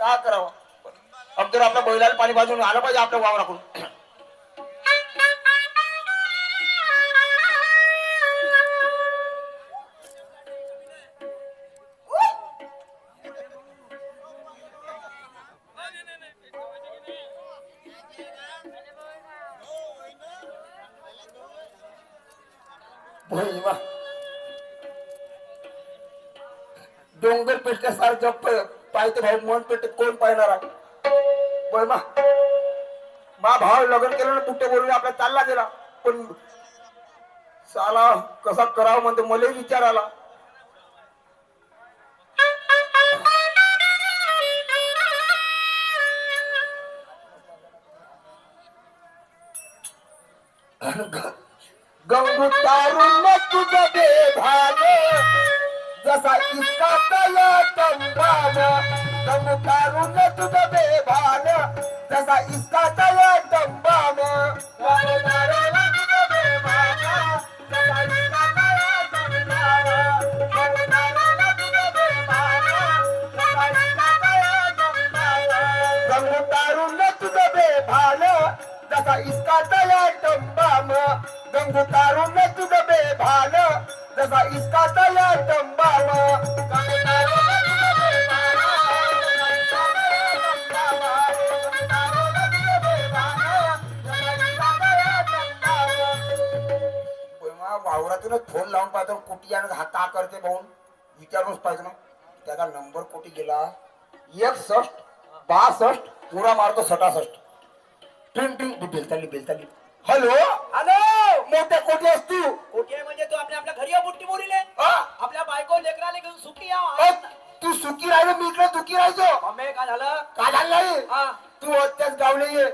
काय करावं अगोदर आपल्या बैलाला पाणी बाजून आलं पाहिजे आपल्या वावराकडून. डोंगर पेटल्यासारखं पाहते भाऊ मन पेटत कोण पाहणार आहे. बर मा भाव लग्न केलं ना कुठे बोलून आपला चालला गेला पण साला कसा करावं म्हणते मला विचार आला. गंगू तारून तुझं बेभान जसा इसका तया तंबान. गंगू तारून तुझं बेभान जसा इसका तया तंबान. गंगू तारून तुझं बेभान जसा इसका तया तंबान. गंगू तारून तुझं बेभान जसा इसका तया तंबान. गंगू तारून तुझं बेभान जसा इसका तया तंबान. गंगू तारून तुझं बेभान जसा इसका तया तंबान. गंगू तारून तुझं बेभान जसा इसका तया तंबान. वावरातूनच फोन लावून पाहतो कुठी आणि हा का करते भाऊन विचारूनच पाहिजे ना. त्याचा नंबर कुठे गेला 61 62 पुरा मारतो 67. ट्रिंग ट्रिंग बेलताली. हॅलो हॅलो मोठ्या कोटी असतो कोटी म्हणजे तू आपल्या घरी बुट्टी बोरिले आपल्या बायको लेकराला घेऊन सुखी या. तू सुखी राहिलो मी इकडे दुखी राहायचो. मम्मी काय झालं काय झालं नाही तू त्याच गावले ये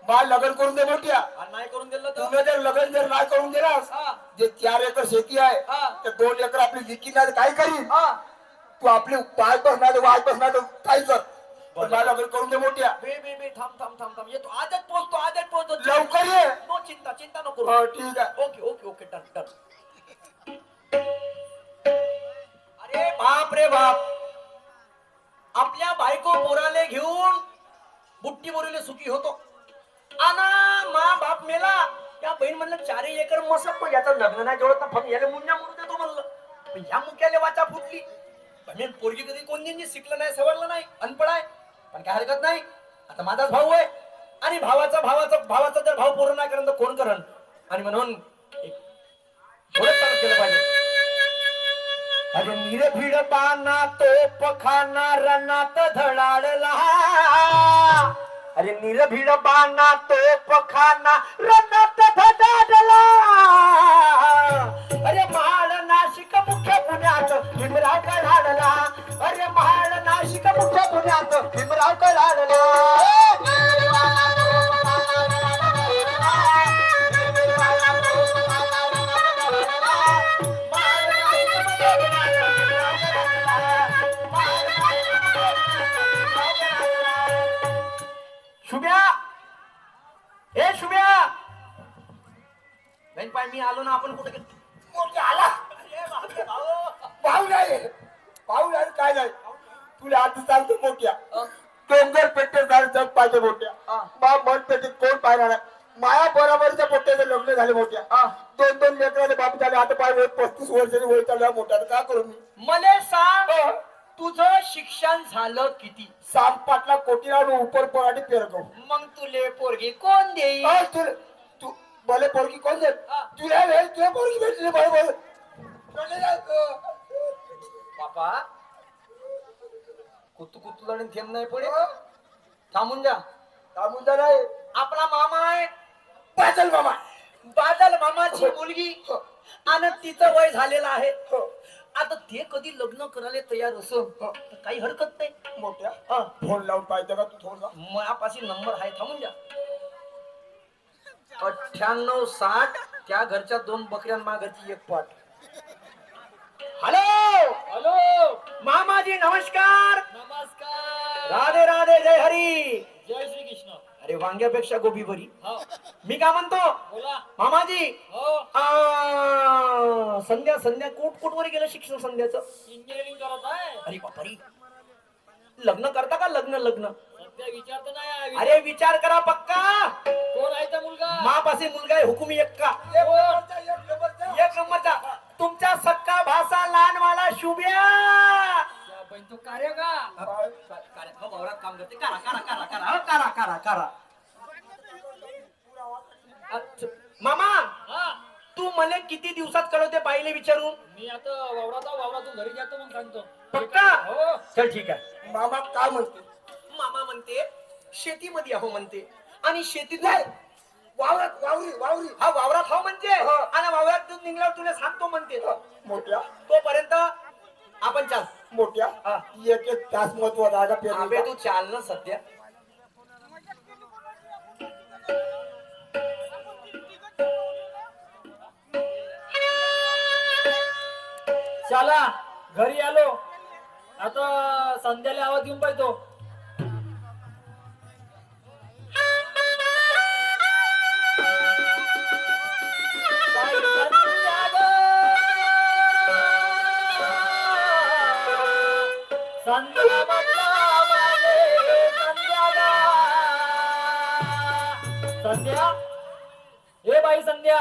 मला लग्न करून दे मोठ्या. नाही करून दिलं तुम्ही जर लग्न जर नाही करून दिलास जे 4 एकर शेती आहे ते 2 एकर आपली विकी नाही काय करीन. तू आपली पाय बसणार वाय बसणार काय कर मला लग्न करून दे मोठ्या. बे थांब येतो आजच पोहोचतो लवकर ये. नो चिंता नको. ठीक आहे ओके डन. अरे बाप रे बाप आपल्या बायको पोराले घेऊन बुट्टी बोरीले सुखी होतो आना मा बाप मेला. त्या बहीण म्हणलं 4 एकर मसत पण याचं लग्न नाही जोडत ना फक्त याला मुन्या म्हणून देतो म्हणलं. पण ह्या मुक्याले वाचा फुटली. म्हणजे पोरगी कधी कोणी शिकलं नाही सवरलं नाही अनपड आहे पण काय हरकत नाही. आता माझाच भाऊ आहे आणि भावाचा जर भाऊ पूर्ण नाही करण तर कोण करण. आणि म्हणून थोडं चालू केलं पाहिजे. अरे निरभिड पाना तो पखाना रनात धडाडला. अरे निरभिड पाना तो पखाना रनात धडाडला. अरे महाड नाशिक मुख्य पुण्यात भीमराव कडाडला. अरे महाड नाशिक मुख्य पुण्यात भीमराव कडाडला. शुभ्या पाय मी आलो ना. आपण कुठे आला भाऊ नाही काय नाही तुला आधी सांगतो मोठ्या डोंगर पेटे झाले जग पाहिजे मोठ्या. मन पेटे कोण पाहिला नाही. माया बरोबरच्या मोठ्याचे लग्न झाले मोठ्या. 2 लेकराचे बाप झाले. आता पाय 35 वर्षाची वय चालल्या मोठ्या. काय करू मी. मला सांग तुझं शिक्षण झालं किती. सामपाटला कोटीला उपर पराठी पेरतो. मग तुले पोरगी कोण देईल. तू भले पोरगी कोण दे तुला पोरगी भेटली बरोबर. बापा कुतू लढून थेंब नाही पडे. थांबून जा नाही. आपला मामा आहे बादल मामाची मुलगी आणि तिचं वय झालेलं आहे. आता ते कधी लग्न करायला तयार असं तर काही हरकत नाही मोठ्या. फोन लावून पाहिजे का तू थोडा माझ्यापाशी नंबर आहे थांबून जा. 98 60 त्या घरच्या 2 बकऱ्या मागची 1 पाट. हॅलो मामाजी नमस्कार. राधे राधे जय हरी जय श्री कृष्ण. अरे वांग्यापेक्षा गोबी बरी. मी काय म्हणतो बोला मामाजी. संध्या कुठवर गेलं शिक्षण संध्याचं. इंजिनिअरिंग करत आहे. अरे बापरी लग्न करता का लग्न लग्न सध्या विचार तर नाही अरे विचार करा पक्का कोण आहे तो मुलगा मापाशी मुलगा आहे हुकुमी एक्का एक नंबरचा, एक नंबरचा. एक नंबरचा तुमचा सक्का भासा लहान मला शुभ्या त्या बाई तो कार्य का वावरात काम करते करा करा करा करा हं, करा करा करा अच्छा. मामा हा तू मला किती दिवसात कळवते बाईले विचारून मी आता वावरातून घरी जातो मग सांगतो पक्का हो चल ठीक आहे मामा काय म्हणते मामा म्हणते शेतीमध्ये आहो म्हणते आणि शेतीत नाही, वावरात वावरी वावरी हा वावरात हो म्हणते आणि वावरात दूध निघल्यावर तुला सांगतो म्हणते मोठ्या तोपर्यंत आपण चाल मोठ्या हा. एक एक तास महत्वाचा आहे का अबे पेरणीचा? तू चाल ना सध्या चला घरी आलो आता संध्याला आवाज घेऊन पाहितो संध्या म्हटलं माझे संध्याला संध्या हे बाई संध्या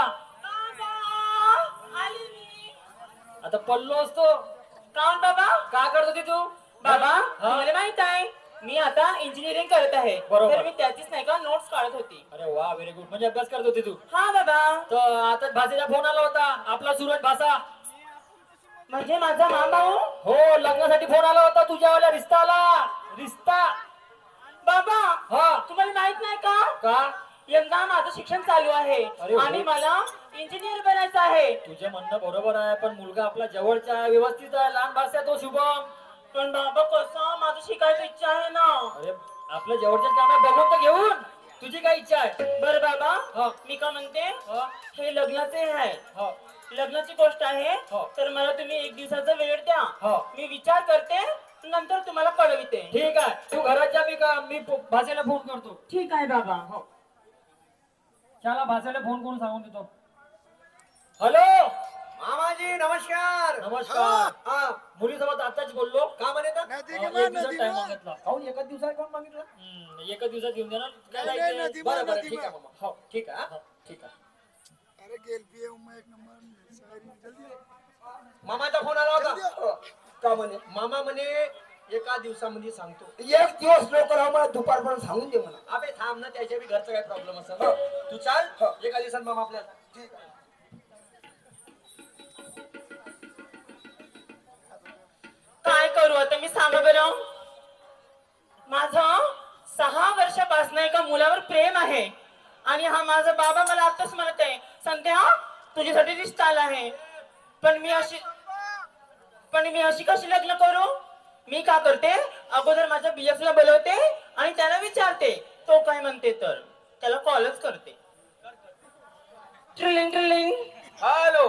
आता पडलो असतो काऊन बाबा का करत होती तू बाबा हा? मला माहित आहे मी आता इंजिनिअरिंग करत आहे बरोबर. तर मी त्याचीच नाही का नोट्स काढत होती अरे वा व्हेरी गुड म्हणजे अभ्यास करत होती तू हा बाबा तर आता भाषेचा फोन आला होता आपला सूरज भाषा म्हणजे माझा मामाऊ हो लग्नासाठी फोन आला होता तुझ्यावाल्या रिश्ताला रिश्ता बाबा हा तुम्हाला माहित नाही का का यंदा माझं शिक्षण चालू आहे अरे हो. आणि मला इंजिनियर बनायचं आहे तुझे म्हणणं बरोबर आहे पण मुलगा आपला जवळचा आहे व्यवस्थित आहे लहान भाषा तो शुभम पण बाबा कसं माझं शिकायची इच्छा आहे ना अरे आपल्या जवळच्या काम आहे बघून तर घेऊन तुझी काय इच्छा आहे बरं बाबा हा. मी का म्हणते हा? हे लग्नाचे आहे हा. लग्नाची गोष्ट आहे हो. तर मला तुम्ही एक दिवसाचा वेळ द्या हो. मी विचार करते नंतर तुम्हाला कळविते ठीक आहे तू घरात जा मी भाषेला फोन करतो ठीक आहे बाबा हो चला भाषेला फोन करून सांगून देतो हॅलो मामाजी नमस्कार नमस्कार हा मुलीसोबत आताच बोललो का म्हणे तर एक दिवसात टाइम मागितला काहून एकाच दिवसात कोण मागितलं एका दिवसात घेऊन देणार काय नाही, जायचंय? नाही, बरं बरं ठीक आहे मामा हो ठीक आहे हो, ठीक आहे अरे गेल पिये उम्मा एक नंबर सारी जल्दी मामाचा फोन आला होता हो. का म्हणे मामा म्हणे एका दिवसामध्ये सांगतो एक दिवस लवकर आम्हाला दुपारपर्यंत सांगून दे म्हणा अबे थांब ना त्याच्या बी घरचा काय प्रॉब्लेम असेल तू चाल एका दिवसात मामा आपल्याला ठीक आहे. काय करू आता मी सांगा बरं माझं 6 वर्षापासून एका मुलावर प्रेम आहे आणि हा माझा बाबा मला आताच म्हणत आहे संध्या तुझ्यासाठी रिश्ता आला आहे पण मी अशी कशी लग्न करू मी का करते अगोदर माझ्या BF ला बोलवते आणि त्याला विचारते तो काय म्हणते तर त्याला कॉलच करते ट्रिलिंग ट्रिलिंग हॅलो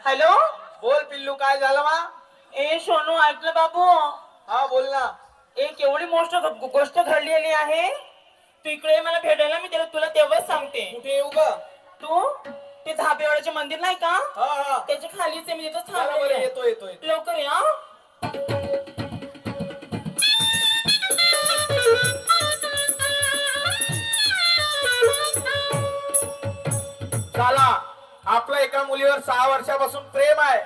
हॅलो बोल पिल्लू काय झालं मा ए सोनू ऐकलं बाबू हा बोल ना एक एवढी मोठी गोष्ट घडलेली आहे तू इकडे मला भेटायला मी तुला तेव्हाच सांगते कुठे येऊ का तू ते धाबेवाड्याचे मंदिर नाही का हा हा त्याच्या खालीच आहे, मी तिथं चला बरं थांबलेली आहे. येतो येतो येतो. लवकर या चला आपलं एका मुलीवर 6 वर्षापासून प्रेम आहे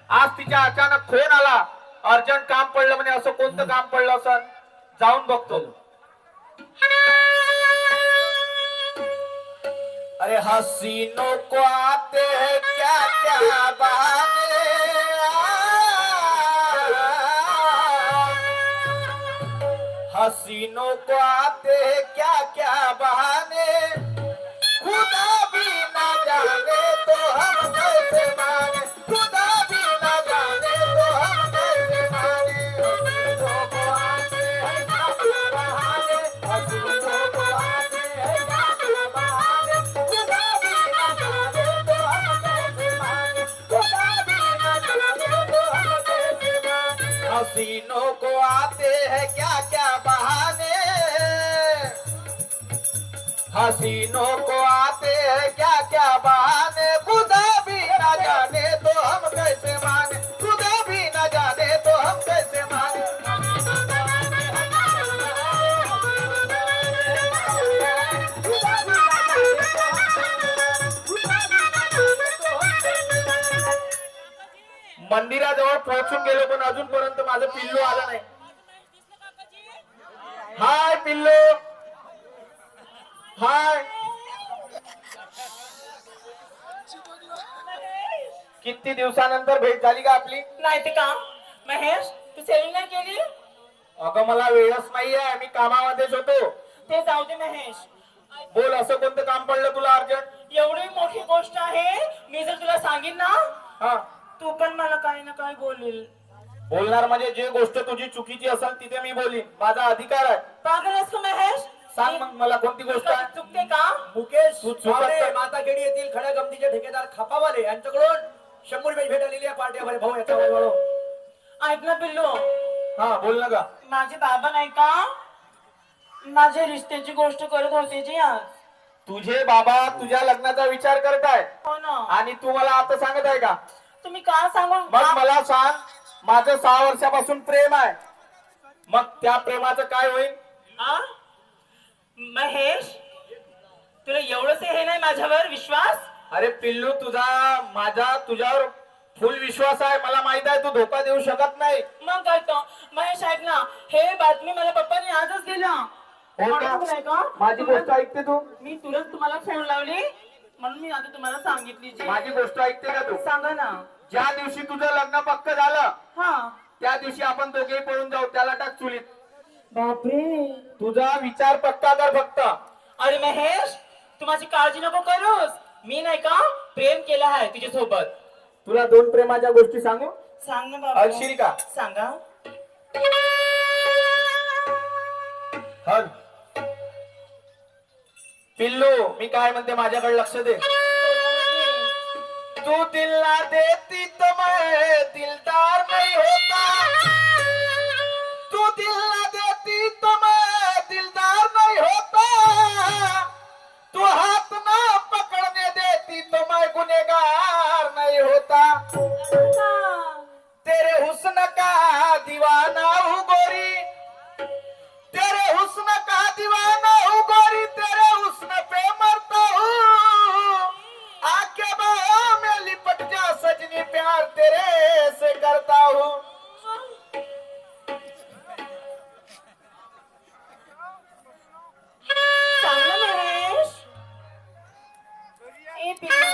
आज तिच्या अचानक फोन आला अर्जंट काम पडलं म्हणे असं कोणतं काम पडलं असं जाऊन बघतो अरे हसीनों को आते हैं क्या क्या बहाने हसीनों को आते हैं क्या क्या बहाने खुदा भी ना जाने तो हम कैसे माने खुदा भी ना जाने तो हम कैसे माने हसीनों को आते हैं क्या क्या बहाने हसीनों को आते हैं क्या क्या बहाने खुदा भी ना जाने तो हम कैसे माने खुदा भी ना जाने तो हम कैसे माने हसीनों को आते हैं क्या क्या बहाने हसीनों को आते हैं क्या क्या बहाने खुदा भी ना जाने तो हम कैसे माने खुदा भी ना जाने तो हम कैसे माने मंदिराजवळ पोहोचून गेलो पण अजूनपर्यंत माझं पिल्लू आलं नाही. हाय पिल्लू, हाय. किती दिवसानंतर भेट झाली का आपली? नाही ते का महेश, तू सेविंग नाही केली? अगं मला वेळच नाहीये, मी कामामध्येच होतो. ते जाऊ दे महेश. बोल, असं कोणतं काम पडलं तुला अर्जंट? एवढी मोठी गोष्ट आहे, मी जर तुला सांगेन ना हा, तू पण मला काही ना काही बोलेल. बोलणार म्हणजे जे गोष्ट तुझी चुकीची असेल तिथे मी बोलीन, माझा अधिकार आहे. पागल आहेस का महेश? सांग मग मला कोणती गोष्ट आहे? चुकते का? मुकेश तू चुकत वावरे, नाही. माताखेडी येथील खड्या गमतीचे ठेकेदार खापावाले यांच्याकडून 100 रुपये भेट आलेली आहे पार्टीवर. भाऊ याचा वळवळ. ऐक ना पिल्लू, हा बोल ना गा. माझे बाबा नाही का माझ्या रिश्त्याची गोष्ट करत होते जी आज. तुझे बाबा तुझ्या लग्नाचा विचार करत आहे हो ना. आणि तू मला आता सांगत आहे का? तुम्ही का सांगू? मग मला सांग, माझं 6 वर्षापासून प्रेम आहे, मग त्या प्रेमाचं काय होईल? आ? महेश, तुला एवढंच हे नाही माझ्यावर विश्वास? अरे पिल्लू, माझा तुझ्यावर फुल विश्वास आहे. मला माहित आहे तू धोका देऊ शकत नाही. मग काय तो महेश, ऐक ना, हे बातमी मला पप्पाने आजच दिलं. हो का? म्हणून नाही का? माझी गोष्ट ऐकते तू? मी तुरंत तुम्हाला फोन लावली म्हणून मी आता तुम्हाला सांगितली जी. माझी गोष्ट ऐकते का तू? सांगा ना. ज्या दिवशी तुझं लग्न पक्क झालं हा. त्या दिवशी आपण दोघेही पळून जाऊ. त्याला टाक चुलीत. बापरे. तुझा विचार पक्का कर फक्त. अरे महेश, तू माझी काळजी नको करूस. मी नाही का प्रेम केलं आहे तुझ्या सोबत. तुला 2 प्रेमाच्या गोष्टी सांगू? सांग ना बाबा. ऐकशील का? सांगा. हल पिल्लू, मी काय म्हणते माझ्याकडे लक्ष दे. तू दिल ना देती तो मैं दिलदार नहीं होता. तू दिल ना देती तो मैं दिलदार नहीं होता. तू हाथ ना पकड़ने देती तो मैं गुनेगार नहीं होता. तेरे हुस्न का दीवाना हूँ गोरी, तेरे हुस्न का दीवाना हूँ गोरी, तेरे हुस्न पे मरता हूँ. आके बाहों में लिपट जा सजनी, प्यार तेरे से करता हूँ. सांग ना महेश. ए पिल्लू,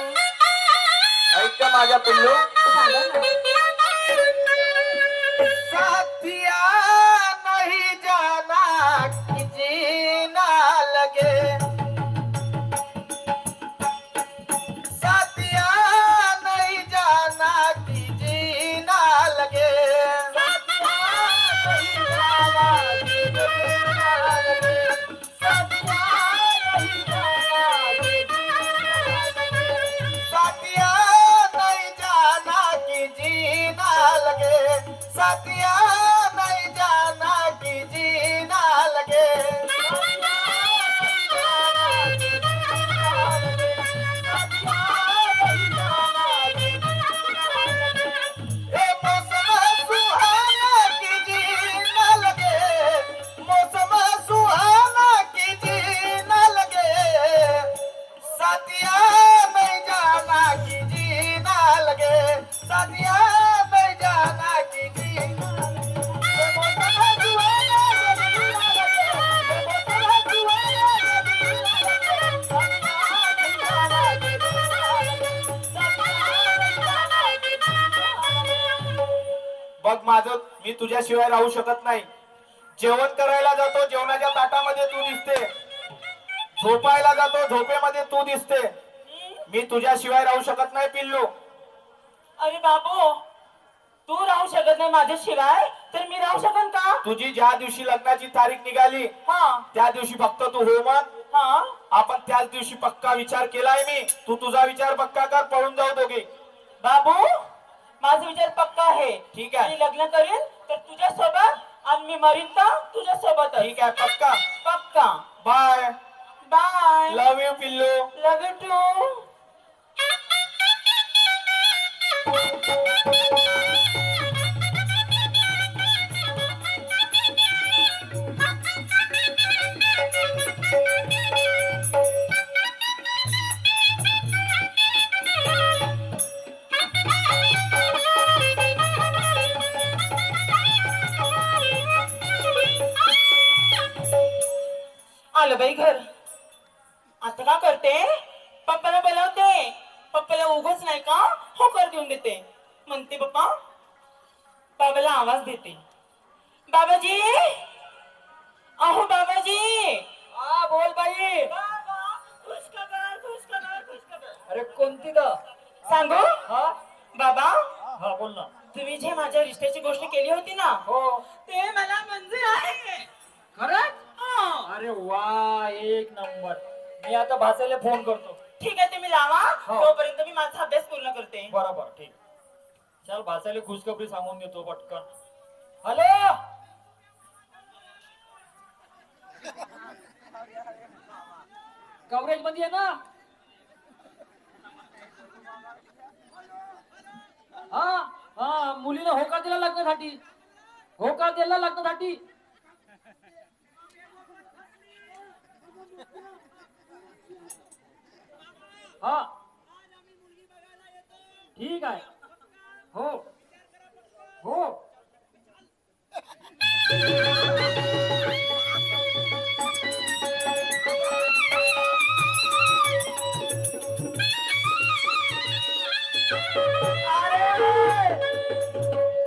ऐक का माझ्या पिल्लू? सांगा ना. साथिया नहीं जाना कि जीना लगे. साथिया नहीं जाना कि जीना लगे. साथिया नहीं जाना कि जीना लगे. साथिया नहीं जाना कि जीना लगे. साथिया नहीं जाना कि जीना लगे. साथिया नहीं जाना कि जीना लगे. ए मौसम सुहाना कि जीना लगे. मौसम सुहाना कि जीना लगे. साथिया नहीं जाना कि जीना लगे. साथिया नहीं जाना कि जीना लगे. मौसम सुहाना कि जीना लगे. मौसम सुहाना कि जीना लगे. साथिया नहीं जाना कि जीना लगे. साथिया नहीं जाना कि जीना लगे. बघ माझं, मी तुझ्याशिवाय राहू शकत नाही. जेवण करायला जातो, जेवणाच्या ताटामध्ये तू दिसते. झोपायला जातो, झोपेमध्ये तू दिसते. मी तुझ्याशिवाय राहू शकत नाही पिल्लू. अरे बाबू, तू राहू शकत नाही माझ्याशिवाय, तर मी राहू शकन का? तुझी ज्या दिवशी लग्नाची तारीख निघाली हा. त्या दिवशी फक्त तू हो मग. हा. आपण त्याच दिवशी पक्का विचार केलाय मी. तू तुझा विचार पक्का कर, पळून जाऊ दोघे. बाबू, माझा विचार पक्का आहे. ठीक आहे. मी लग्न करेन तर तुझ्या सोबत आणि मी मरीन तर तुझ्या सोबत. ठीक आहे, पक्का. पक्का. बाय. बाय. लव यू पिल्लू. लव यू टू. Thank you. आलं बाई घर. आता का करते? पप्पाला बोलावते. पप्पाला उगाच नाही का होकार देऊन देते. म्हणते पप्पा, बाबाला आवाज देते. बाबाजी, अहो बाबाजी. हा बोल बाई. बाबा, खुशखबर, खुशखबर, खुशखबर. अरे कोणती ग? सांगू हा बाबा, हा बोल ना. तुम्ही जे माझ्या रिश्त्याची गोष्ट केली होती ना, हो ते मला मंजूर आहे. खरंच? हं. अरे वा एक नंबर. मी आता भासायला फोन करतो. ठीक आहे, तुम्ही लावा. हो. तोपर्यंत मी माझा अभ्यास पूर्ण करते. बरोबर ठीक. चल भासायला खुशखबरी सांगून देतो पटकन. हॅलो कव्हरेज मध्ये आहे ना? हा हा मुलीने होकार दिला लग्नासाठी. होकार दिला लग्नासाठी. हा ठीक आहे. हो हो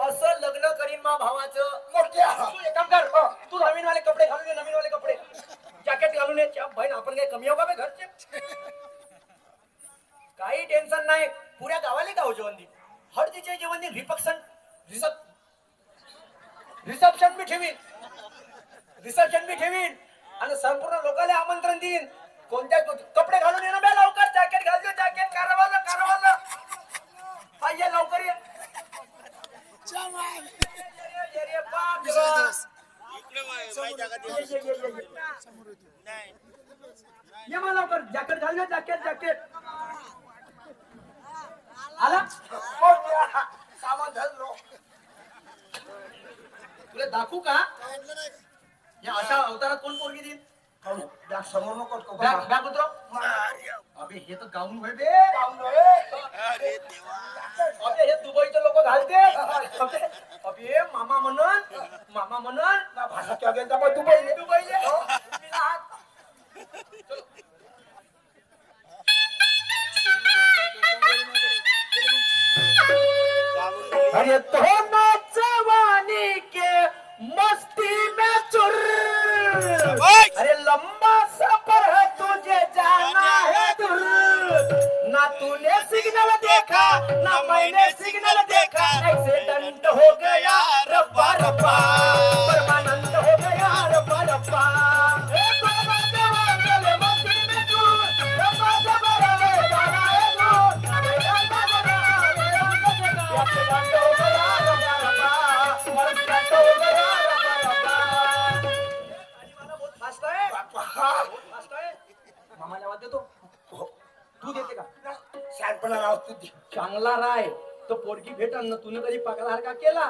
असं लग्न करीन मा भावाचं. मोठ्या तू एक काम कर, तू नवीनवाले कपडे घालून ये, नवीनवाले कपडे, जॅकेट घालून ये. बहीण आपण काही कमी हो का बे घरचे? काही टेन्शन नाही. पुऱ्या गावाला गाव जेवण देईन. हळदीचे जेवण देईन. रिसेप्शन बी ठेवीन. रिसेप्शन बी ठेवीन आणि संपूर्ण लोकांना आमंत्रण देईन. कोणत्या कपडे घालून ये ना बे लवकर. जॅकेट घालतो, जॅकेट. कारवाला कारवाला ये लवकर ये. ये रे बाप रे. ये मला लवकर. जॅकेट घालून, जॅकेट जॅकेट. आला मोठ्या सामान धरलो. तुला दाखवू का या अशा अवतारात कोण पोरगी देईल? बॅग समोर नको करू. बॅग बॅग उतरव. अबे हे तर गाऊन होय बे. अबे हे दुबईचे लोक घालते. अबे मामा म्हणून, मामा म्हणून भाषा क्या गेला बा दुबईले. दुबईले. अरे तो जवानी के मस्ती में चुर. अरे लंबा सफर है तुझे जाना है दूर. ना तूने सिग्नल देखा ना मैंने सिग्नल देखा. एक्सीडेंट हो गया रब्बा रब्बा. परमानंद हो गया रब्बा रब्बा. मस्ती में चूर. रब्बा रब्बा रब्बा जाना है दूर. एक्सीडेंट हो गया रब्बा रब्बा. एक्सीडेंट हो गया रब्बा रब्बा. बहुत फास्ट आहे. बहुत फास्ट आहे. मामाला आवाज देतो. तू देते का? शहाणपणा राव तू दे. चांगला राय तो पोरगी भेटन ना. तुने कधी पगार केला?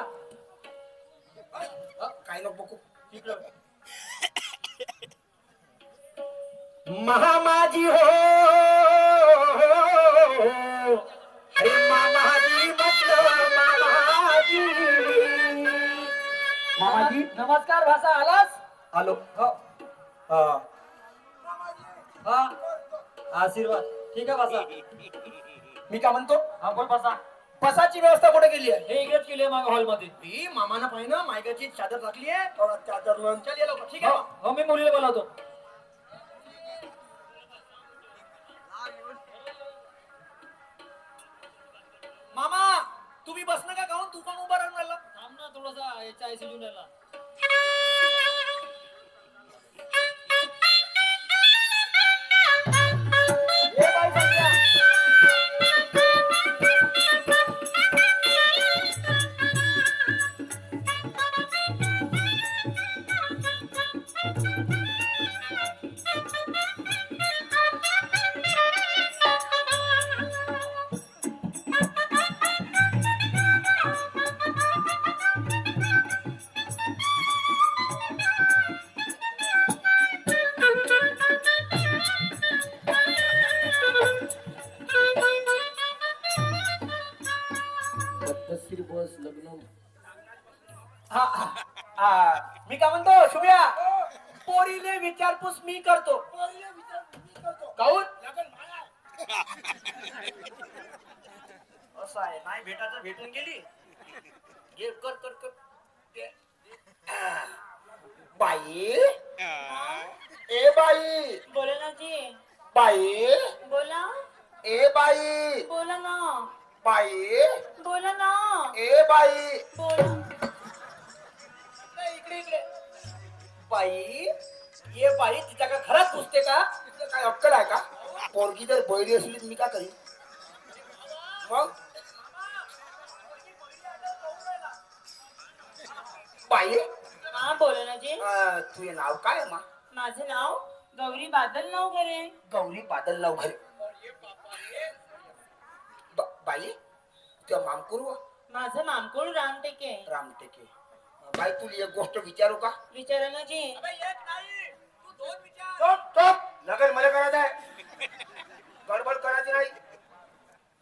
काय नको बघू. तिकडं महामाजी हो. अरे मामाजी म्हटलं मामाजी. मामाजी नमस्कार भासा आलास? आलो. हा. हा आशीर्वाद. ठीक आहे भासा. मी काय म्हणतो, हा बोल भासा. बसाची व्यवस्था कुठे केली आहे? हे इकडेच केली माग हॉल मध्ये. ही मामानं पाहिजे ना मायकाची चादर टाकली आहे. थोडा चादर लावून. चल ये लवकर. ठीक हो आहे. हो, मी मुलीला बोलावतो. मामा तुम्ही बसणं का गाऊन? तू पण उभा राहून राहिला. थांब ना थोडासा याच्या आयसी घेऊन यायला. ये बाई संध्या. मी काय म्हणतो शुभ्या, पोरी पोरीले विचारपूस मी करतो. काऊन असं आहे नाही भेटायचं भेटून गेली. हे कर कर कर ते. बाई ए बाई बोला ना जी. बाई बोला. ए बाई बोला ना. बाई बोला ना. ए बाई बोला. इकडे इकडे बाई ये बाई तिच्या का खरंच पुसते का? तुला काय अक्कल आहे का? पोरगी जर बैरी असली तर मी काय करीन मग? बाई हा बोला ना जी. तुझे नाव काय आहे मा? माझं नाव गौरी बादल नवघरे. गौरी बादल लवघरे. बाई तुझ्या मामकुर व माझं मामकुळ रामटेके. रामटेके. बाई तुला एक गोष्ट विचारू का? विचारा ना जी. चुप चुप लगन मला करायचं आहे. गडबड करायची नाही.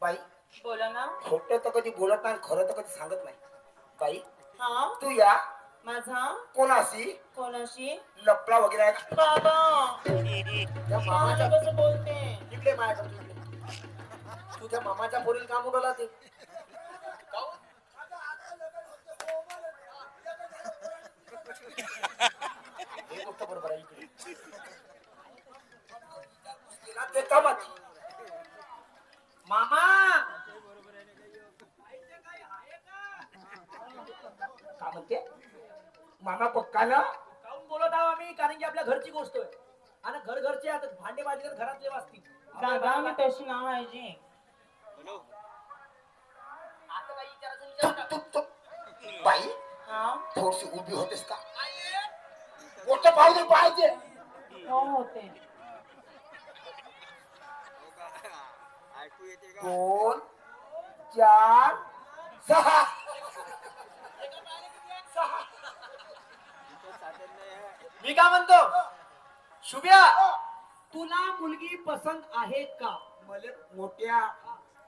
बाई बोला ना. खोटं तर कधी बोलत नाही खरं तर कधी सांगत नाही. बाई हा तू या माझा कोणाशी कोणाशी लपला वगैरे आहे का? बाबा त्या माझं मामाच्या कसं बोलते. इकडे माझ्याकडे तू इकडे. तुझ्या मामाच्या पोरीला काम उडवला ते हे गोष्ट बरोबर आहे. इकडे तिला ते कामात मामा का म्हणते मामा पक्का ना? काऊन बोलत आहो आम्ही कारण की आपल्या घरची गोष्ट आहे आणि घर घरचे आता भांडे बाजले घरातले वाचतील. दादा मी तशी नाव आहे जी. आता काही विचारायचं चुप चुप चुप. बाई हा थोडीशी उभी होतेस का? मोठं पाहुणे पाहिजे. हो होते. 2 4 6 मी काय म्हणतो शुभ्या तुला मुलगी पसंत आहे का? मला मोठ्या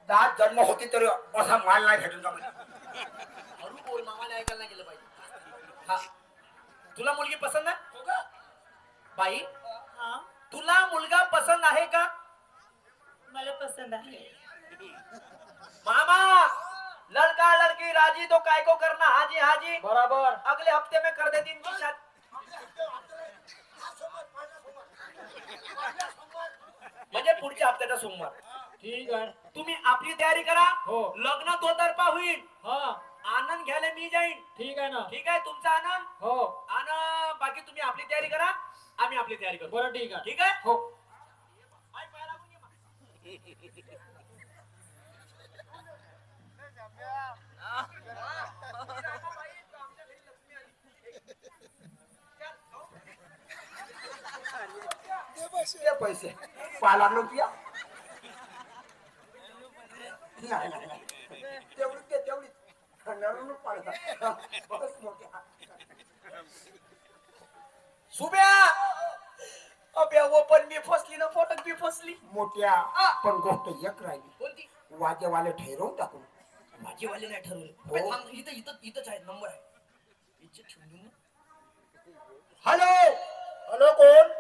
10 जन्म होती तरी असा माल नाही भेटून का मला? हळू बोल मामाने ऐकायला नाही गेलं पाहिजे. हा तुला मुलगी पसंत आहे बाई? हा तुला मुलगा पसंत आहे का? मला पसंत आहे. मामा लड़का लड़की राजी तो काय को करना हाजी हाजी बराबर. अगले हफ्ते में कर देती इनकी शादी. म्हणजे पुढच्या हप्त्याचा सोमवार. ठीक आहे. तुम्ही आपली तयारी करा. हो. लग्न दोतर्फा होईल. हा आनंद घ्यायला मी जाईन. ठीक आहे ना. ठीक आहे तुमचा आनंद हो आणि बाकी तुम्ही आपली तयारी करा आम्ही आपली तयारी करू. बरं ठीक आहे. ठीक आहे हो आई, पाय लागून घे मग. ते पैसे पाला नव्हती नाही नाही तेवढी ते तेवढी नरून पाडता बस मोठ्या. सुब्या अबे वो पण मी फसली ना फोटक बी फसली. मोठ्या पण गोष्ट एक राहिली. कोणती? वाजेवाले ठरवून टाकून भाजीवाले नाही ठरवले. हो. पण मग इथंच आहे नंबर आहे. इच्छा ठेवून देऊ ना. हॅलो हॅलो कोण?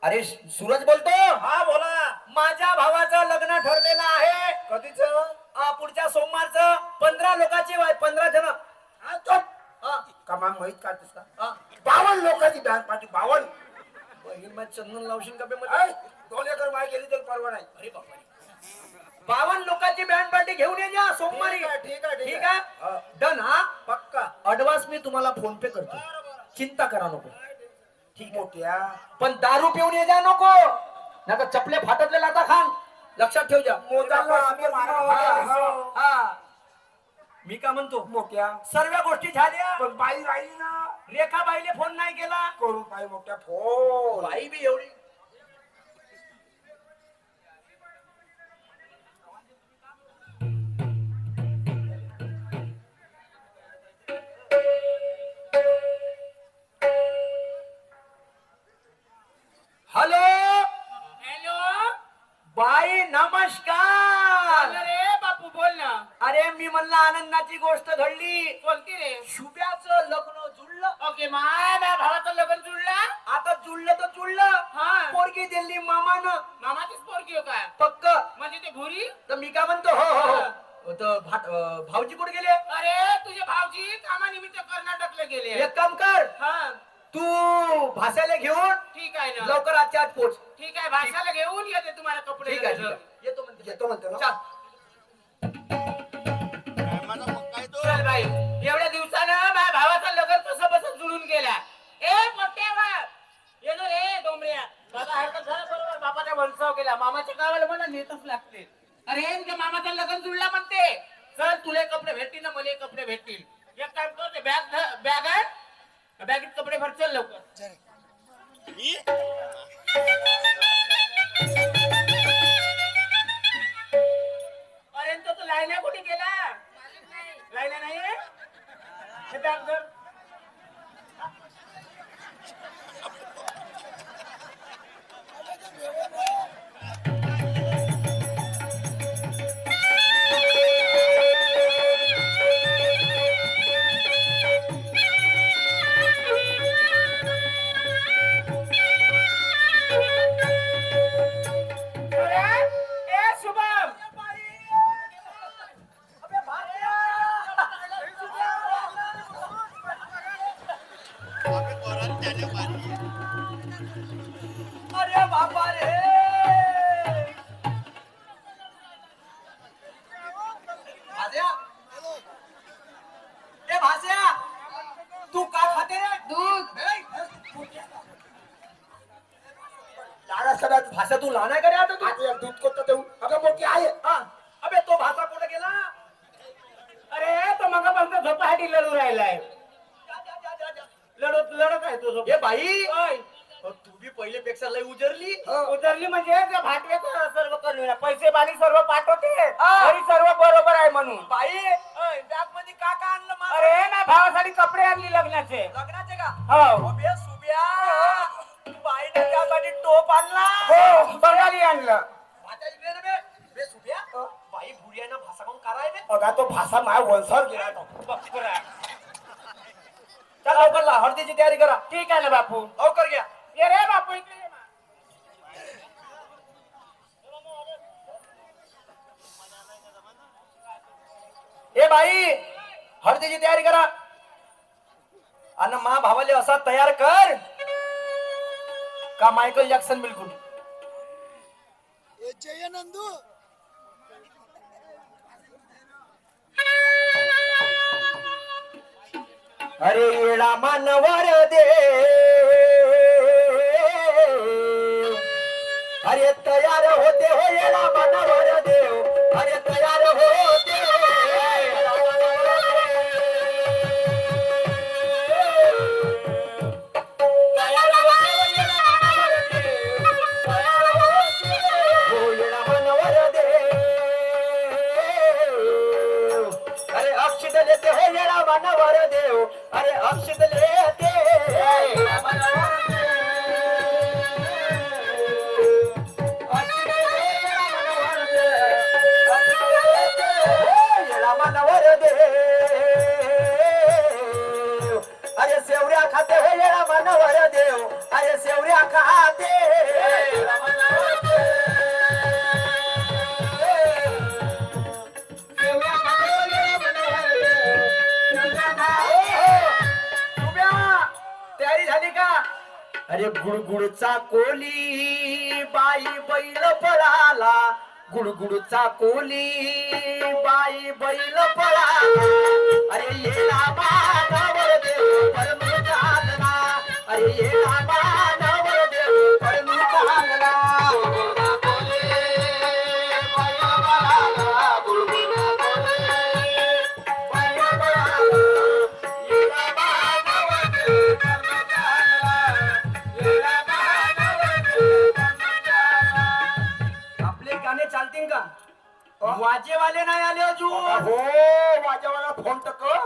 अरे सूरज बोलतो. हा बोला. माझ्या भावाचं लग्न ठरलेलं आहे. कधीच? पुढच्या सोमवारचं 15 लोकांची 15 जण. कमा माहित काढतेस का? हा. 52 लोकांची बँक पाठी 52. बहीण माझी चंदन लावशील का बे ऐ, मध्ये? 2 एकर माय गेली तर परवा नाही. अरे बापा 52 लोकांची बँड पार्टी घेऊन ये जा सोमवारी. ठीक आहे, ठीक आहे, ठीक ठीक आहे. आहे डन. हा पक्का. ऍडव्हान्स मी तुम्हाला फोन पे करतो. चिंता करा नको. ठीक मोठ्या. पण दारू पिऊन ये जा नको. नका चपले फाटतले लाता खान. लक्षात ठेव जा. मोजाला आम्ही मारा. हा. मी का म्हणतो मोठ्या सर्व गोष्टी झाल्या. पण बाई राहिली ना. रेखा बाईले फोन नाही केला. करू बाई मोठ्या फोन. बाई बी एवढी हॅलो हॅलो बाई नमस्कार. रे बापू बोल ना. अरे मी म्हणलं आनंदाची गोष्ट घडली. कोणती रे? शुभ्याचं लग्न जुळलं. ओके माझ्या भावाचं लग्न जुळला. आता जुळलं तर जुळलं. हा. पोरगी दिली मामानं. मामाचीच पोरगी हो काय पक्क. म्हणजे ते भुरी तर मी काय म्हणतो हो हो हो तर भाऊजी कुठे गेले? अरे तुझे भाऊजी कामानिमित्त कर्नाटकला गेले एक काम कर, हा तू भाषाला घेऊन ठीक आहे ना लवकर आजच्या आज पोच. ठीक आहे भाषाला घेऊन येते तुम्हाला कपडे ठीक आहे, ठीक घालून. आहे. येतो म्हणतो ना. काय चल बाई एवढ्या दिवसानं माझ्या भावाचा लग्न कसं बस जुळून गेला. ए पोट्यावा येलो रे डोंबऱ्या बाबा हरकत झालं बरोबर बापाच्या वंशाव गेला मामाच्या गावाला मला नेतच लागते. अरे तुझ्या मामाचा लग्न जुळला म्हणते. चल तुला कपडे भेटतील ना मला कपडे भेटतील. एक काम कर ते बॅग आहे बॅगेत कपडे भर चल लवकर. अरे तो लायना कुठे गेला? लायना नाही हे बॅग धर. ए शुभम अरे बाबा रे भाज्या. ए भाज्या तू का खाते रे? दूध. लाडा सगळ्यात भाषा तू लहान आहे का रे आता तू? आता एक दूध कोणतं देऊ? अगं मोठी आहे. हा. अबे तो भाषा कुठे गेला? अरे तो मग फक्त झोपासाठी लढू राहिलाय. लढत आहे तो झोप. ए बाई ओय, तू बी पहिले पेक्षा लय उजरली. उतरली म्हणजे त्या भाटव्याचं सर्व करून पैसे पाणी सर्व पाठवते हा. तरी सर्व बरोबर आहे म्हणून. बाई बॅग मध्ये का का आणलं माझं? अरे ना भावासाठी कपडे आणली लग्नाचे. लग्नाचे का? हो अबे सुब्या बाईने त्यासाठी टोप आणला. हो बंगाली आणलं. भाषा इकडे रे बे. बे सुब्या बाई भुरियानं भाषा कोण कराय बे? अगं तो भाषा माझ्या वंशावर गेला तो. बकरा. चल लवकर ला हळदीची तयारी करा. ठीक आहे ना बापू. लवकर घ्या. ये रे बापू इकडे ये ना. ए बाई हळदीची तयारी करा आणि मा भावाले असा तयार कर का मायकल जॅक्सन बिलकुल. जय नंदू अरे येडा मानवर दे अरे तयार होते हो येडा मानवर देव. अरे तयार होते हो येडा मानवर देव. अरे अक्षित लेते हो येडा मानवर देव. अरे अक्षित लेते मानवर देव. अरे सेवऱ्या खाते हो येडा मानवर देव. अरे सेवऱ्या खाते तयारी झाली का? अरे गुडगुडचा कोली बाई बैल पळाला. गुडगुडचा कोली बाई बैल पळाला. अरे येला मानवर देव परमू चालला. अरे येला मानवर देव परमू चालला. आपले गाणे चालतील का? वाजेवाले नाही आले अजून. हो माझ्यावाला फोन तर कर.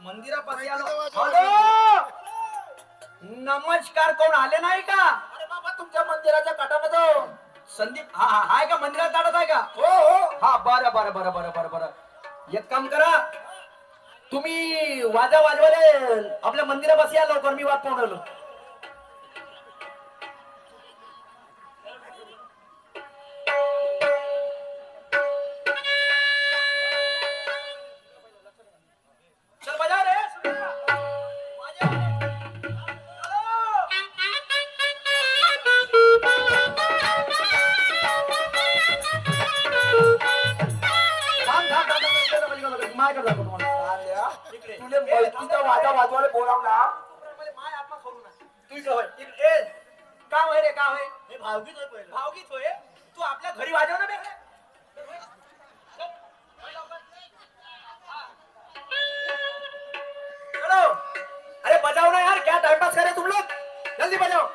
मंदिरापाशी आलो. हॅलो नमस्कार. कोण आले नाही का? अरे बाबा तुमच्या मंदिराच्या काठामध्ये संदीप हा हा आहे का? मंदिरात जाणत आहे का? हो हो हा बरं बरं बरं बरं बरं बरं. एक काम करा तुम्ही वाजा वाजवाले आपल्या मंदिरापाशी या लवकर. मी वाट पाहून आलो. लवकर जातो तुम्हाला आल्या. इकडे. तुले मैत्रीचा वाजा वाजवायला बोलावला. माय आत्मा करू ना तू होय ए का होय रे का होय हे भावगीत होय पहिलं भावगीत होय तू आपल्या घरी वाजव ना बेगळे चलो अरे बजाओ ना यार क्या टाइम पास कर रहे तुम लोग जल्दी बजाओ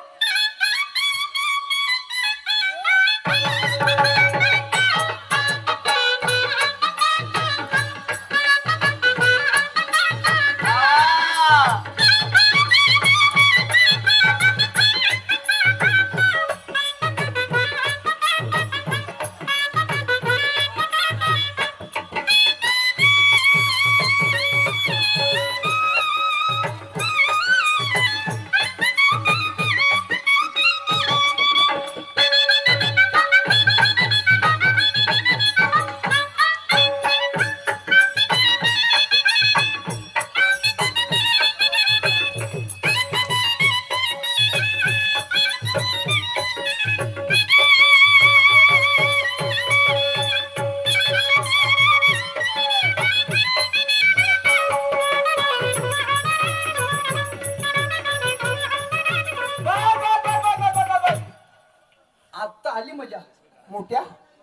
आता आली मजा मोठ्या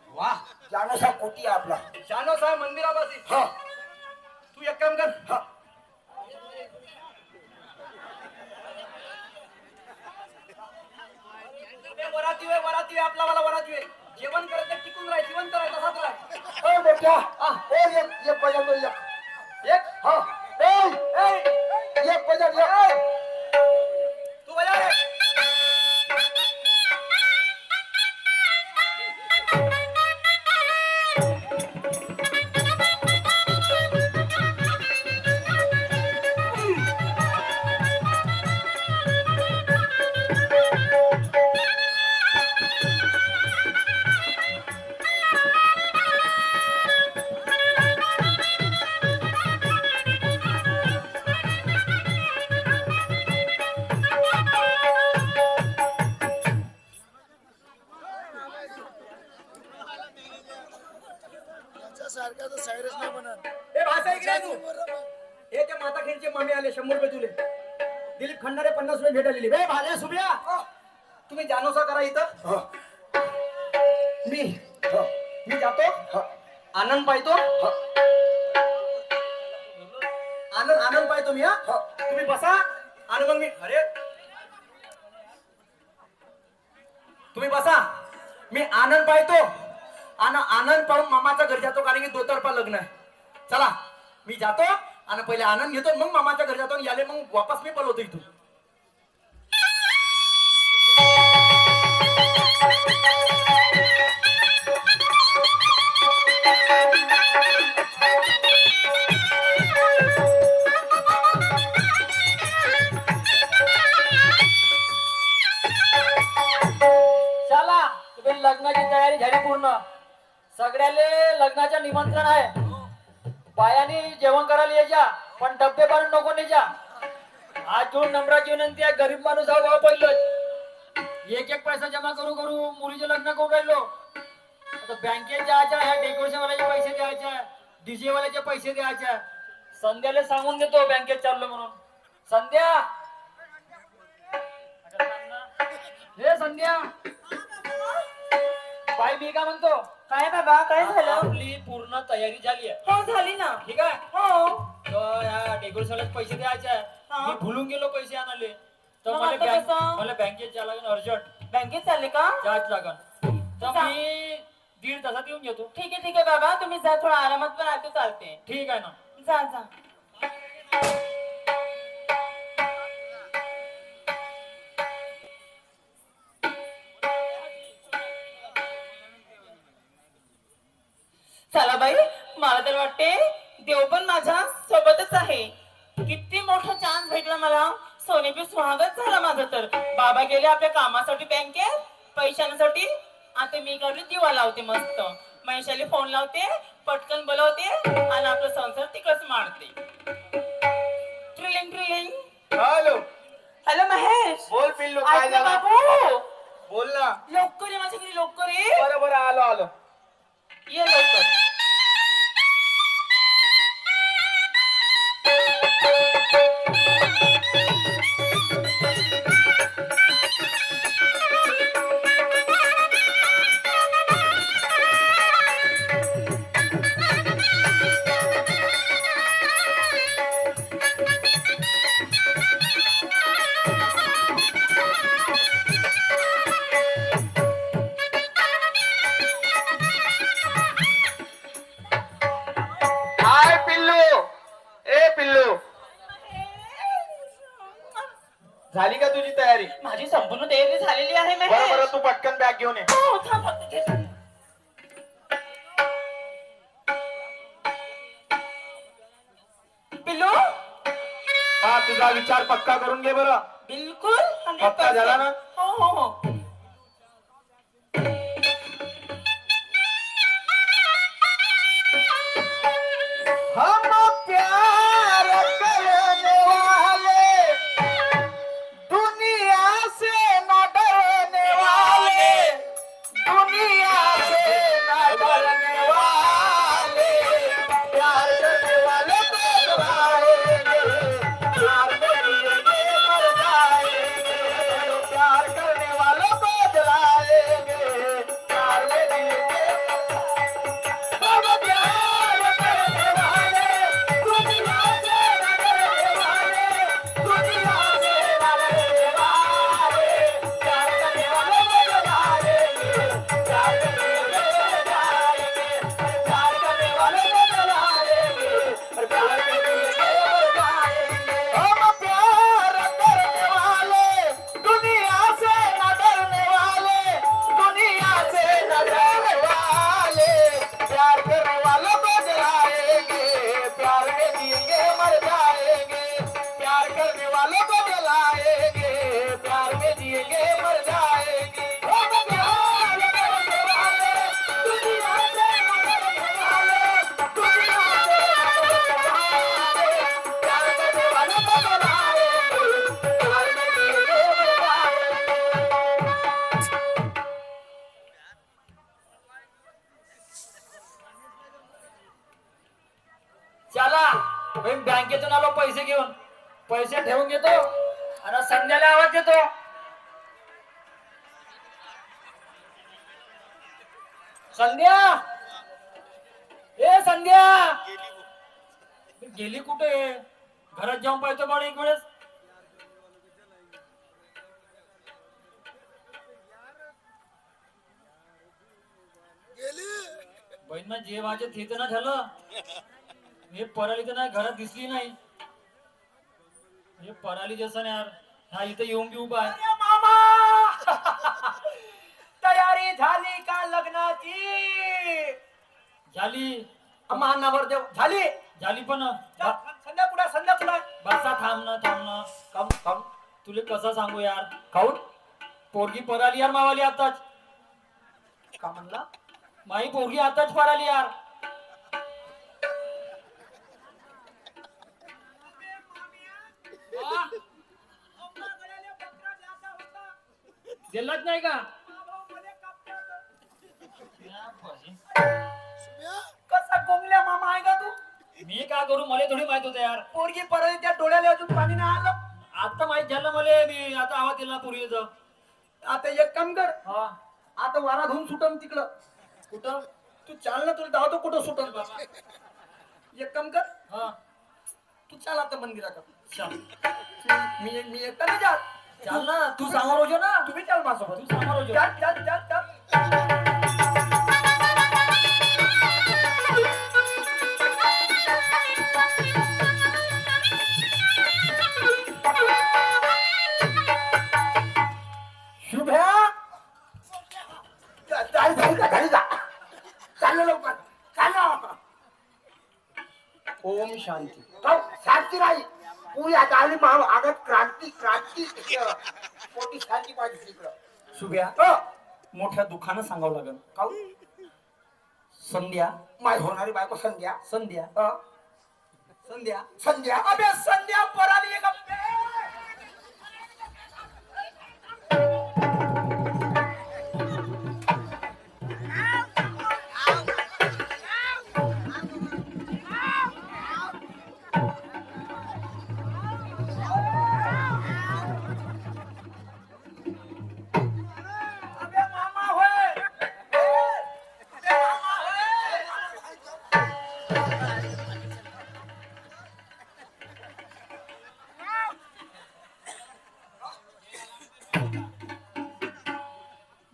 वाह जाण्याचा कोटी आहे आपला. जानो साहेब मंदिरापाशी हा तू एक काम कर हा. वराती वे आपला वाला वराती वे जेवण करायचं टिकून राह जिवंत राह तसाच राह ओ मोठ्या हा. ओ एक बजाव एक. एक हा एक बजाव एक. तू बजा रे ए भाषा इकडे तू हे त्या माता खेळचे मामे आले 100 रुपये तुले दिलीप खंडारे 50 रुपये भेटालेली बे भाल्या सुबिया तुम्ही जानोसा करा इथं हा मी मी जातो आनंद पाहतो आनंद पाहतो मी हा तुम्ही बसा आणि मग मी अरे तुम्ही बसा मी आनंद पाहतो आणि आनंद पाहून मामाच्या घरी जातो कारण की दोतर्फा लग्न आहे चला मी जातो आणि पहिले आनंद घेतो मग मामाच्या घरी जातो आणि याले मग वापस मी बोलवतो इथून चला तुम्ही लग्नाची तयारी झाली पूर्ण सगळ्याले लग्नाचं निमंत्रण आहे बायानी जेवण करायला यायच्या पण डब्बे बांधून नको नेजा आज जोड नम्राची विनंती आहे गरीब माणूस हा भाव पहिलं एक पैसा जमा करू करू मुलीचे लग्न करून राहिलो आता बँकेत जायच्या ह्या डेकोरेशन वाल्याचे पैसे द्यायचे डीजे वाल्याचे पैसे द्यायचे संध्याला सांगून देतो बँकेत चाललो म्हणून संध्या हे संध्या बाई मी का म्हणतो काय बाबा काय झालं आपली पूर्ण तयारी झाली आहे हो झाली ना ठीक आहे हो तर ह्या डेकोरेशनला पैसे द्यायचे आहे. हा. मी भुलून गेलो पैसे आणाले तर मग मला आता कसं? मला बँकेत जायला लागेल अर्जंट बँकेत चालले का जायच लागेल तर जा. मी 1.5 तासात येऊन येतो ठीक आहे बाबा तुम्ही जा थोडा आरामात पण आता चालते ठीक आहे ना जा जा चला बाई मला तर वाटते देव पण माझ्या सोबतच आहे किती मोठा चान्स भेटला मला सोनेपी स्वागत झालं माझं तर बाबा गेले आपल्या कामासाठी बँकेत पैशांसाठी आता मी काढली दिवा लावते मस्त महेशाला फोन लावते पटकन बोलवते आणि आपला संसार तिकडच मारते trilling trilling hello hello Mahesh बोल पिल्लू काय ऐक ना झालं बाबू बोल ना लवकर ये माझ्या घरी लवकर ये बरं आलो ये लवकर माझी संपूर्ण तयारी झालेली आहे बरं महेश. बरं, तू पटकन बॅग घेऊन ये. हो, थांब फक्त घेते. पिल्लू हा, तुझा विचार पक्का करून घे बरं. बिलकुल 100%. पक्का झाला ना? हो हो हो. हम प्यार करने वाले, दुनिया से न डरने वाले, दुनिया से न डरने वाले, प्यार करने वाले बदलाएंगे, प्यार करेंगे मर जाएंगे, प्यार करने वाले बदलाएंगे, प्यार करेंगे. हम प्यार करने वाले, दुनिया से न डरने वाले, दुनिया से न डरने वाले, प्यार करने वाले बदलाएंगे, प्यार करने वाले बदलाएंगे, प्यार करने वाले बदलाएंगे, और प्यार करेंगे बदलाएंगे. हम प्यार करने वाले, दुनिया से न डरने वाले, दुनिया से न डरने वाले, प्यार करने वाले बदलाएंगे, प्यार में जिएंगे मर जाएंगे, प्यार करने वाले बदलाएंगे, प्यार में जिएंगे मर जाएंगे. हम प्यार करने वाले, दुनिया से न डरने वाले, दुनिया से न डरने वाले, प्यार करने वाले बदलाएंगे, प्यार में जिएंगे मर जाएंगे. चला मी बँकेतून आलो पैसे घेऊन. पैसे ठेवून घेतो आणि संध्याला आवाज देतो. संध्या, ए संध्या, गेली कुठे? घरात जाऊन पाहतो बाळ एक वेळेस. बहिणा जे माझे ते तर ना झालं. हे पराली तर नाही घरात दिसली नाही. हे पराली जसं नाही यार. हा इथं येऊन बी उभा आहे. अरे मामा तयारी झाली का लग्नाची? झाली अम्मा नवरदेव झाली. झाली पण संध्या कुठे? संध्या कुठे? बसा थांब. कम कम तुले कसं सांगू यार. काऊन? पोरगी पराली यार मावाली आताच. का म्हणला? माई पोरगी आताच पराली यार. हा? दिलाच नाही का? कसा गोंगल्या मामा आहे का तू? मी काय करू? मला थोडी माहित होतं यार. पोरगी परत त्या डोळ्याला अजून पाणी नाही आलं. आता माहित झालं मला. मी आता आवाज दिला पोरीचं. आता एक काम कर, हा आता वारा धुवून सुटम तिकडं. कुठं? तू चाल ना, तुला धावतो कुठं सुटल. एक काम कर, हा तू चाल आता मंदिरात. चल मी एकटा नाही जात. चाल ना. तू सांगा रोजो ना. तुम्ही चाल माझ्यासोबत. तू सांगा रोजो. चाल. शुभ्या घरी जा. चाललं लवकर. चाल. ओम शांती. शांती नाही. पुरी आता आली आगत क्रांती. मोठी शांती पाहिजे तिकडं. शुभ्या मोठ्या दुखानं सांगावं लागेल. काऊन? संध्या माय होणारी बायको. संध्या अबे संध्या पराली एक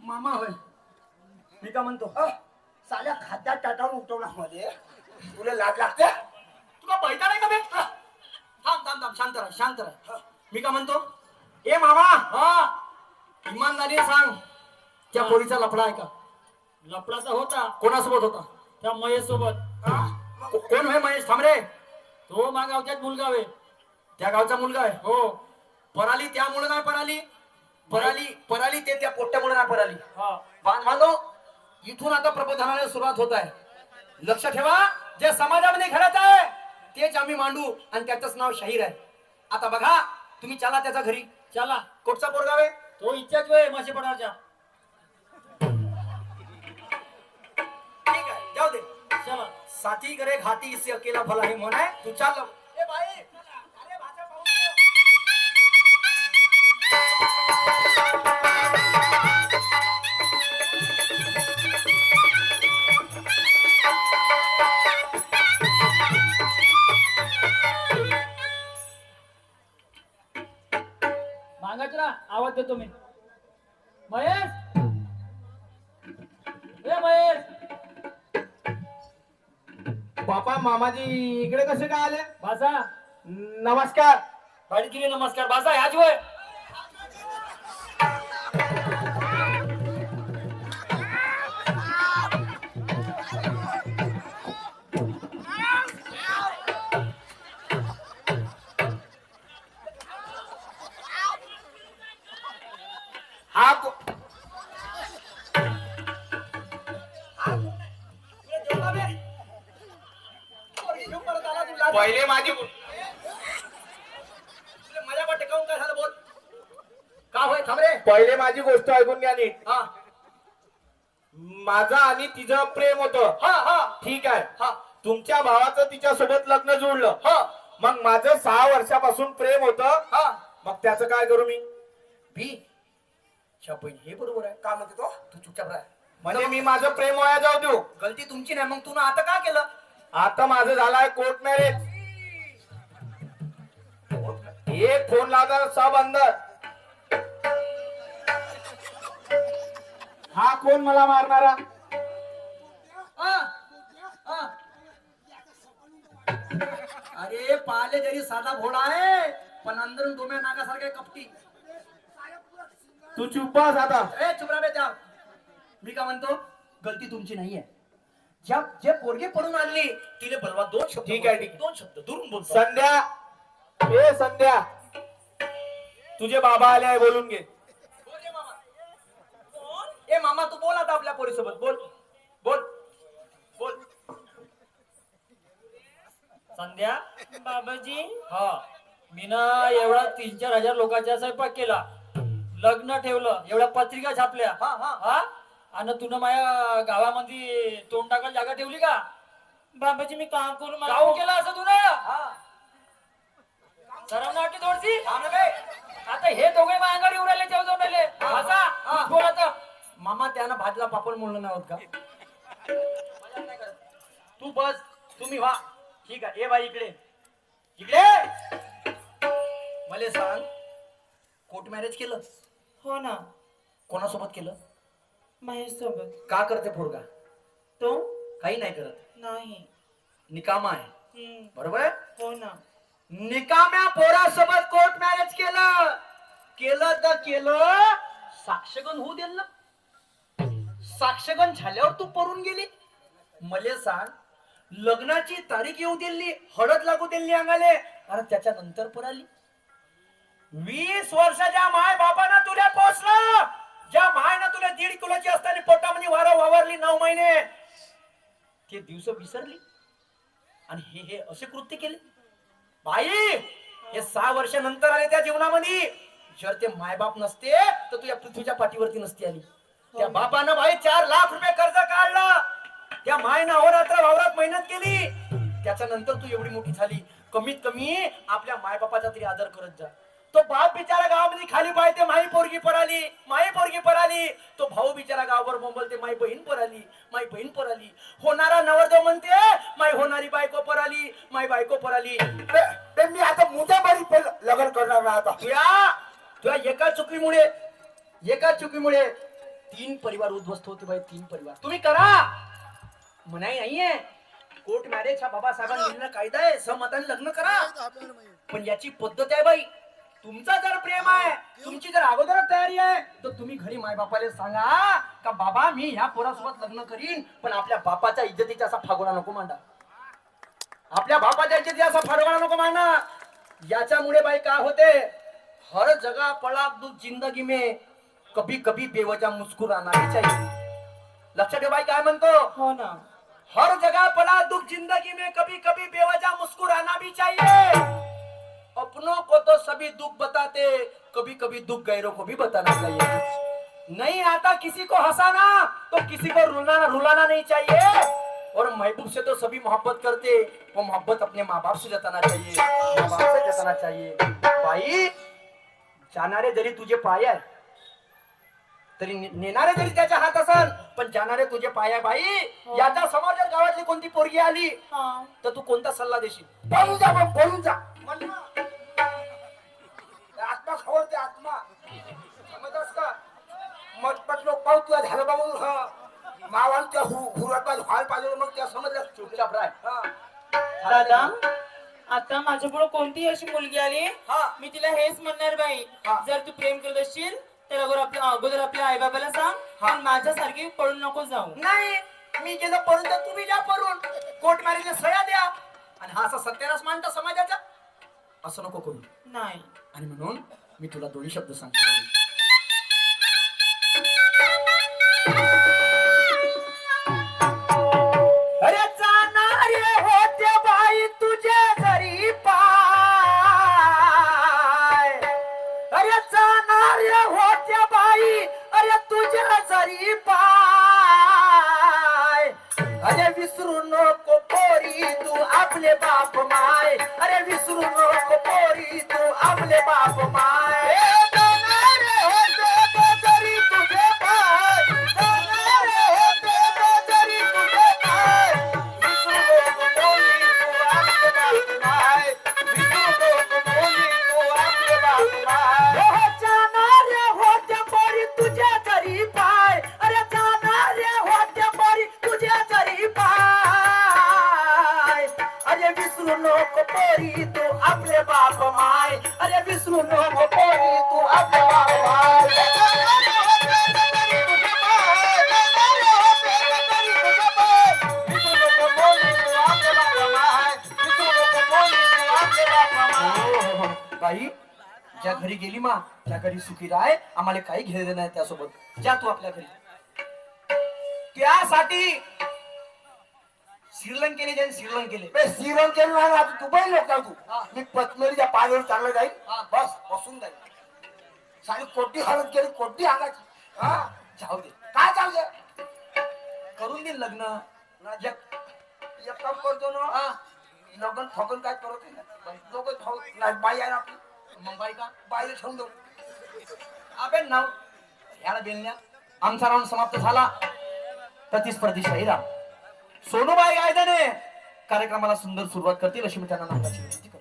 मामा होय. मी का म्हणतो, साल्या खात्यात टाटावून उठवला मध्ये. तुला लाज लागते? तुला बैठा नाही का बे? थांब शांत राह. मी का म्हणतो, ए मामा इमानदारीने सांग, त्या पोरीचा लफडा आहे का? लफडाचा होता कोणासोबत होता? त्या महेश सोबत. कोण आहे महेश? थांब रे. तो मागावच्यात मुलगा आहे. त्या गावचा मुलगा आहे. हो. पराली त्यामुळे नाही पराली, पराली ते त्या पोट्यामुळे नाही पराली. हा. बांधवांनो, इथून आता प्रबोधनाला सुरुवात होत आहे. लक्ष ठेवा, जे समाजामध्ये घडत आहे तेच आम्ही मांडू आणि त्याचंच नाव शाहीर आहे. आता बघा, तुम्ही चला त्याच्या घरी. चला. कुठचा पोरगाव आहे? तो इच्छाच वेळ मासे पडायच्या. ठीक आहे, जाऊ दे. चला. साथी करे घाटी इससे अकेला भला है म्हण आहे. तू चाल. ए भाई, अरे भाषा पाहू दे. मागायचं ना, आवाज देतो मी. महेश, ए महेश. बापा मामाजी इकडे कसे काय आले? भाषा नमस्कार. गाडी केली. नमस्कार भाषा. ह्याच वय. हा पहिले माझी माझ्या वाटे काऊन काय झालं बोल. का होय? थांब रे. पहिले माझी गोष्ट ऐकून घ्या नीट. हा माझं आणि तिचं प्रेम होतं. हा हा ठीक आहे. हा तुमच्या भावाचं तिच्या सोबत लग्न जुळलं. हा मग माझं 6 वर्षापासून प्रेम होतं. हा. मग त्याचं काय करू मी? बी छापईन हे बरोबर आहे. का म्हणते तो? तू चुपचाप राह. म्हणजे मी माझं प्रेम वाया जाऊ देऊ? गलती तुमची नाही. मग तू ना आता का केलं? आता माझं झालंय कोर्ट मॅरेज. एक फोन लावता सब अंदर. हा कोण मला मारणारा? हा, हा. अरे पाले जरी साधा भोळा आहे पण अंदरून डोम्या नागासारखे कपटी. तू चुप बस आता. ए चुप रा बे त्या. मी का म्हणतो, गलती तुमची नाहीये. ज्या जे पोरगे पडून आणली तिले बलवा 2 शब्द. ठीक आहे, ठीक आहे. 2 शब्द दुरून बोलतो. संध्या, ए संध्या, तुझे बाबा आले आहे, बोलून घे. बोल रे मामा. ए मामा तू बोल आता आपल्या पोरीसोबत. बोल बोल बोल. संध्या. बाबाजी हा. मी ना एवढा 3-4 हजार लोकांचा स्वयंपाक केला, लग्न ठेवलं, एवढ्या पत्रिका छापल्या. हा हा हा. आणि तुला माझ्या गावामध्ये तोंड टाकायला जागा ठेवली का? बाबाजी मी काम करू मला काहून केलं असं तुला? हा. सरांना वाटते थोडीशी. थांब रे बे. आता हे दोघे मांगावर येऊन राहिले, तेव्हा जाऊन राहिले. हा. भाषा, हा. बोल आता. मामा त्यानं भाजला पापड म्हणलं नाही होत का? तू बस, तुम्ही व्हा. ठीक आहे. ए बाई इकडे इकडे. मला सांग, कोर्ट मॅरेज केलं? हो ना. कोणासोबत केलं? महेश सोबत. का करते पोरगा? तो काही नाही करत. नाही. निकामा आहे. बरोबर आहे? हो ना. निकाम्या पोरासोबत कोर्ट मॅरेज केलं. केलं तर केलं, साक्षगण होऊ दिलं ना. साक्षगण झाल्यावर तू पळून गेली. मले सांग, लग्नाची तारीख येऊ दिली, हळद लागू दिली अंगाले, आणि त्याच्यानंतर पळाली. 20 वर्षाच्या माय बापानं तुला पोचलं. ज्या मायनं तुला 1.5 किलोची असताना पोटामध्ये वावरली 9 महिने, ते दिवस विसरली आणि हे असे कृत्य केले. बाई, हे 6 वर्षानंतर आले त्या जीवनामध्ये. जर ते मायबाप नसते तर तुझ्या पृथ्वीच्या पाठीवरती नसती आली. त्या बापानं बाई 4 लाख रुपये कर्ज काढलं. त्या मायनं अहोरात्र वावरात मेहनत केली. त्याच्यानंतर तू एवढी मोठी झाली. कमीत कमी आपल्या मायबापाचा तरी आदर करत जा. तो बाप बिचारा गावामध्ये खाली पाहते, माई पोरगी पराली, माई पोरगी पराली. तो भाऊ बिचारा गावभर बोंबलते, माई बहीण पराली, माई बहीण पराली. होणारा नवरदेव म्हणते, माई होणारी बायको पराली, माई बायको पराली. ते मी आता मुद्दा बारी लग्न करणार नाही आता. तुझ्या एका चुकीमुळे 3 परिवार उद्ध्वस्त होते बाई. 3 परिवार. तुम्ही करा म्हणाई नाहीये. कोर्ट मॅरेज हा बाबासाहेबांनी दिलेला कायदा आहे. सहमताने लग्न करा. पण याची पद्धत आहे बाई. तुमचा जर प्रेम आहे, तुमची जर अगोदरच तयारी आहे, तर तुम्ही घरी मायबापाला सांगा का बाबा मी ह्या पोरासोबत लग्न करीन, पण आपल्या बापाच्या इज्जतीचा असा फागोळा नको मांडा. आपल्या बापाच्या इज्जतीचा असा फागोळा नको मांडा. याच्यामुळे बाई काय होते, हर जगह पड़ा दुख जिंदगी में, कभी कभी बेवजह मुस्कुराना भी चाहिए. लक्षात ठेव बाई काय म्हणतो, हो ना. हर जगह पड़ा दुख जिंदगी में, कभी कभी बेवजह मुस्कुराना भी चाहिए. अपनों को तो सभी दुख बताते, कभी कभी दुख गैरों को भी बताना चाहिए. नहीं आता किसी को हंसाना तो किसी को रुलाना नहीं चाहिए. और महबूब से तो सभी मोहब्बत करते, वो मोहब्बत अपने माँ बाप से जताना चाहिए, माँ बाप से जताना चाहिए. बाई जाणारे जरी तुझे पाय आहे, तरी नेणारे जरी त्याच्या हात असेल, पण जाणारे तुझे पाय आहे बाई. याच्या समोर जर गावातली कोणती पोरगी आली, हा. तर तू कोणता सल्ला देशील? बोलून जा मग, बोलून जा. म्हण ना. आत्मा खवळते आत्मा, समजस का? मटपट लोक पाहू तुला झालं बा म्हणून. हा मावाला त्या हुरात व्हायला पाहिजे, मग त्या समजलं. चुपचाप राय. दादा, आता माझ्या पुढे कोणती अशी मुलगी आली, हा. मी तिला हेच म्हणणार बाई, हा. जर तू प्रेम करत असशील तर अगोदर आपल्या आई बाबाला सांग, पण माझ्यासारखी पळून नको जाऊ. नाही, मी गेलो पळून तर तुम्ही जा पळून. कोर्ट मॅरेजला सह्या द्या, आणि हा असा सत्यानाश मांडता समाजाचा, असं नको करू. नाही. आणि म्हणून मी तुला दोन्ही शब्द सांगतो. अरे जाणारे होते बाई तुझे घरी पाय, अरे जाणारे होते बाई, अरे तुझे घरी पाय. अरे विसरू नको पोरी तू आपले बाप माय, अरे विसरू नको पोरी तू आपले बाप माय. जाणारे होते घरी तुझे पाय, जाणारे होते घरी तुझे पाय. विसरू नको पोरी तू आपले बाप माय, विसरू नको पोरी तू आपले बाप माय. जाणारे होते पोरी तुझ्या घरी पाय, अरे जाणारे होते पोरी तुझ्या घरी पाय. अरे विसरू नको पोरी तू आपले बाप माय, अरे विसरू नको पोरी तू आपले बाप माय. जाणारे होते घरी तुझे पाय, जाणारे होते घरी तुझे पाय. विसरू नको पोरी तू आपले बाप माय, विसरू नको पोरी तू आपले बाप माय. बाई ज्या घरी गेली मा, त्या घरी सुखी राय, आम्हाला काही घेणं नाही त्यासोबत. जा तू आपल्या घरी. त्यासाठी श्रीलंकेने ज्यांनी श्रीलंकेले श्रीराम केलं नाही ना, दुबई लोक जाऊ तू. हा. मी पत्मरीच्या पाण्यावर चाललं जाईल, हा. बस बसून जाईल. सारी कोटी हळद केली, कोटी अंगाची. हा जाऊ दे, काय जाऊ दे. करून देईल लग्न. एक काम करतो ना, हा. लग्न फगन काय करत नाही. लोक नाही, बाई आहे ना आपली, मग बाई का बाईला ठेवून देऊ. अबे नाव याला बेलण्या. आमचा राऊंड समाप्त झाला. प्रतिस्पर्धी शाहीराम सोनूबाई गायदाने कार्यक्रमाला सुंदर सुरुवात करतील अशी मी त्यांना नावाची विनंती करतो.